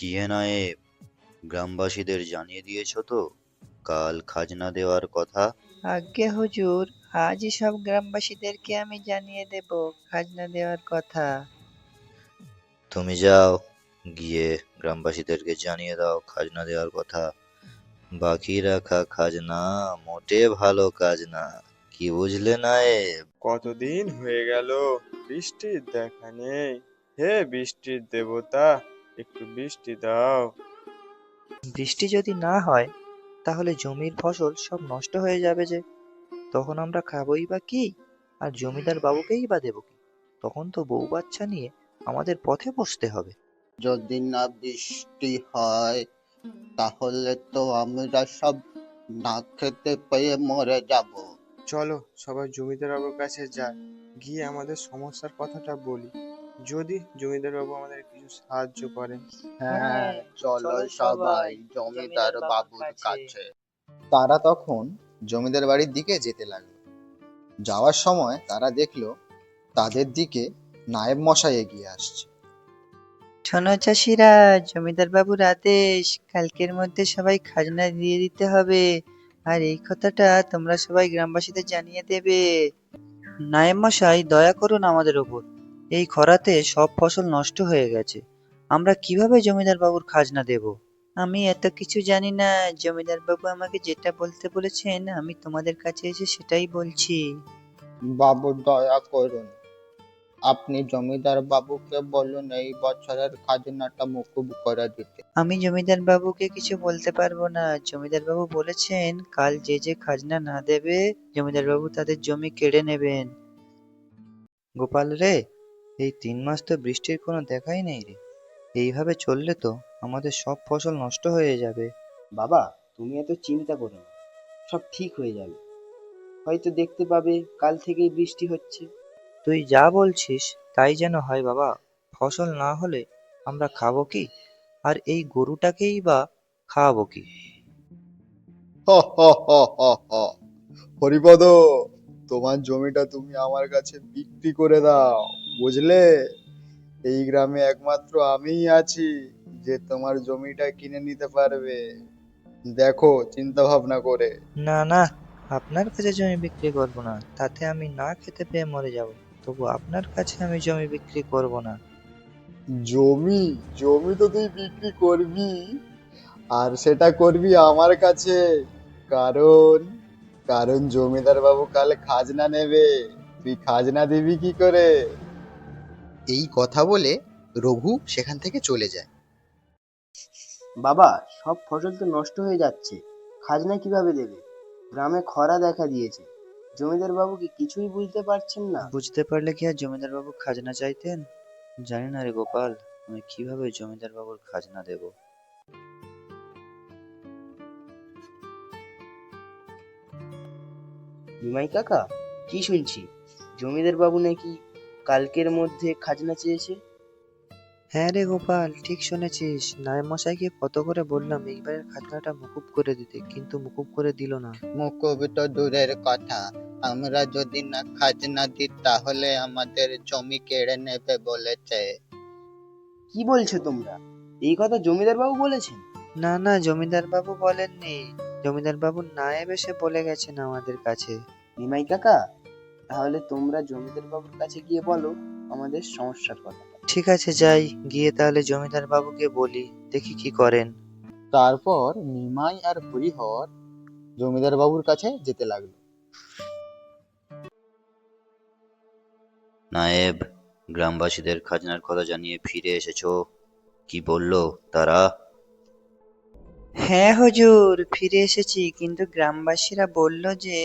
কি হে নায়েব, গ্রামবাসীদের জানিয়ে দিয়েছো তো কাল খাজনা দেওয়ার কথা? আজ্ঞে হুজুর, আজই সব গ্রামবাসীদেরকে আমি জানিয়ে দেব খাজনা দেওয়ার কথা। তুমি যাও, গিয়ে গ্রামবাসীদেরকে জানিয়ে দাও খাজনা দেওয়ার কথা। বাকি রাখা খাজনা মোটে ভালো কাজ না। কি বুঝলে নায়েব? কতদিন হয়ে গেল বৃষ্টির দেখা নেই। হে বৃষ্টির দেবতা, একটু বৃষ্টি দাও। বৃষ্টি যদি না হয় তাহলে জমির ফসল সব নষ্ট হয়ে যাবে যে, তখন আমরা খাবোই বা কি? আর জমিদার বাবুকেই বা দেবো কি? তখন তো বউ বাচ্চা নিয়ে আমাদের পথে বসতে হবে। যদি না বৃষ্টি হয় তাহলে তো আমরা সব না খেতে পেয়ে মরে যাব। চলো সবাই জমিদার বাবুর কাছে যাই, গিয়ে আমাদের সমস্যার কথাটা বলি। যদি জমিদার বাবু আমাদের কিছু সাহায্য করেন। হ্যাঁ, চলো সবাই জমিদার বাবুর কাছে। তারা তখন জমিদার বাড়ির দিকে যেতে লাগলো। যাওয়ার সময় তারা দেখলো তাদের দিকে নায়েব মশাই এগিয়ে আসছে। শোনো চাষিরা, জমিদার বাবুর আদেশ কালকের মধ্যে সবাই খাজনা দিয়ে দিতে হবে। আর এই কথাটা তোমরা সবাই গ্রামবাসীদের জানিয়ে দেবে। নায়েব মশাই, দয়া করুন আমাদের ওপর। এই খরাতে সব ফসল নষ্ট হয়ে গেছে, আমরা কিভাবে জমিদার বাবুর খাজনা দেব? আমি এত কিছু জানি না, জমিদার বাবু আমাকে যেটা বলতে বলেছেন আমি তোমাদের কাছে এসে সেটাই বলছি। বাবু দয়া করুন, আপনি জমিদার বাবুকে বলুন এই বছরের খাজনাটা মকুব করে দিতে। আমি জমিদার বাবুকে কিছু বলতে পারবো না, জমিদার বাবু বলেছেন কাল যে যে খাজনা না দেবে জমিদার বাবু তাদের জমি কেড়ে নেবেন। গোপাল রে, এই 3 মাস তো বৃষ্টির কোনো দেখাই নেই রে। এইভাবে চললে তো আমাদের সব ফসল নষ্ট হয়ে যাবে। বাবা, তুমি এত চিন্তা করো না, সব ঠিক হয়ে যাবে। হয়তো দেখতে পাবে কাল থেকেই বৃষ্টি হচ্ছে। তুই যা বলছিস তাই যেন হয় বাবা। ফসল না হলে আমরা খাবো কি? আর এই গরুটাকেই বা খাওয়াবো কি? হ হ হ হ হ। হরিপদ, তোমার জমিটা তুমি আমার কাছে বিক্রি করে দাও, বুঝলে? এই গ্রামে একমাত্র আমিই আছি যে তোমার জমিটা কিনে নিতে পারবে। দেখো চিন্তা ভাবনা করে। না না, আপনার কাছে জমি বিক্রি করব না, তাতে আমি না খেতে পেয়ে মরে যাব। তবু আপনার কাছে আমি জমি বিক্রি করব না। জমি? জমি তো তুই বিক্রি করবি, আর সেটা করবি আমার কাছে। কারণ কারণ জমিদার বাবু কাল খাজনা নেবে। তুই খাজনা দিবি কি করে? এই কথা বলে রঘু সেখান থেকে চলে যায়। বাবা, সব ফসল তো নষ্ট হয়ে যাচ্ছে, খাজনা কিভাবে দেবে? গ্রামে খরা দেখা দিয়েছে, জমিদার বাবু কি কিছুই বুঝতে পারছেন না? বুঝতে পারলে কি আর জমিদার বাবু খাজনা চাইতেন? জানি না রে গোপাল, আমি কিভাবে জমিদার বাবুর খাজনা দেব। নিমাই কাকা, কি শুনছি জমিদার বাবু নাকি কালকের মধ্যে খাজনা চেয়েছে? হ্যাঁ রে গোপাল, ঠিক শুনেছিস। নায়েব মশাইকে কত করে বললাম এইবারের খাজনাটা মুকুব করে দিতে, কিন্তু মুকুব করে দিল না। মুকুব তো দূরের কথা, আমরা যদি না খাজনা দিই তাহলে আমাদের জমি কেড়ে নেবে বলেছে। কি বলছো তোমরা? এই কথা জমিদার বাবু বলেছেন? না না, জমিদার বাবু বলেননি। জমিদার বাবু নায়েব এসে বলে গেছেন আমাদের কাছে। নিমাই কাকা, তাহলে তোমরা জমিদার বাবুর কাছে গিয়ে বলো আমাদের সমস্যার কথা। ঠিক আছে, যাই, গিয়ে তাহলে জমিদার বাবুকে বলি, দেখি কি করেন। তারপর নিমাই আর হরিহর জমিদার বাবুর কাছে যেতে লাগলো। নায়েব, গ্রামবাসীদের খাজনার কথা জানিয়ে ফিরে এসেছো? কি বললো তারা? হ্যাঁ হুজুর, ফিরে এসেছি, কিন্তু গ্রামবাসীরা বলল যে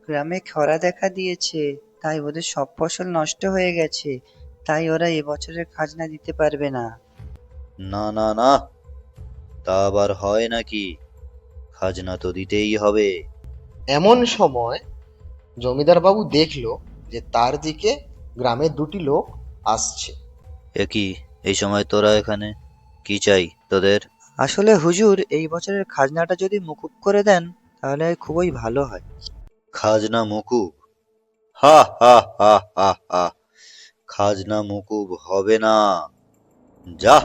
গ্রামে খরা দেখা দিয়েছে, তাই ওদের সব ফসল নষ্ট হয়ে গেছে, তাই ওরা এবছরের খাজনা দিতে পারবে না। না না না, তা আবার হয় নাকি? খাজনা তো দিতেই হবে। এমন সময় জমিদার বাবু দেখলো যে তার দিকে গ্রামের দুটি লোক আসছে। এ কি, এই সময় তোরা এখানে? কি চাই তোদের? আসলে হুজুর, এই বছরের খাজনাটা যদি মুকুব করে দেন তাহলে খুবই ভালো হয়। খাজনা মকুব? হা হা হা হা হা। খাজনা মকুব হবে না। যা,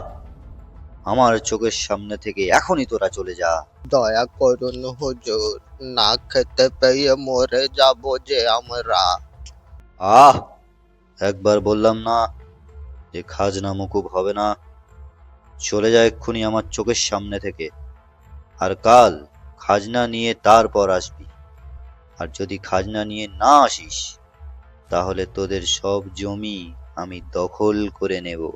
আমার চোখের সামনে থেকে এখনই তোরা চলে যা। দয়া করুন হুজুর, না খেতে পেয়ে মরে যাব যে আমরা। আহ, একবার বললাম না যে খাজনা মকুব হবে না? চলে যা এক্ষুনি আমার চোখের সামনে থেকে। আর কাল খাজনা নিয়ে তারপর আসবি। আর যদি খাজনা নিয়ে না আসিস তাহলে তোদের সব জমি আমি দখল করে নেব।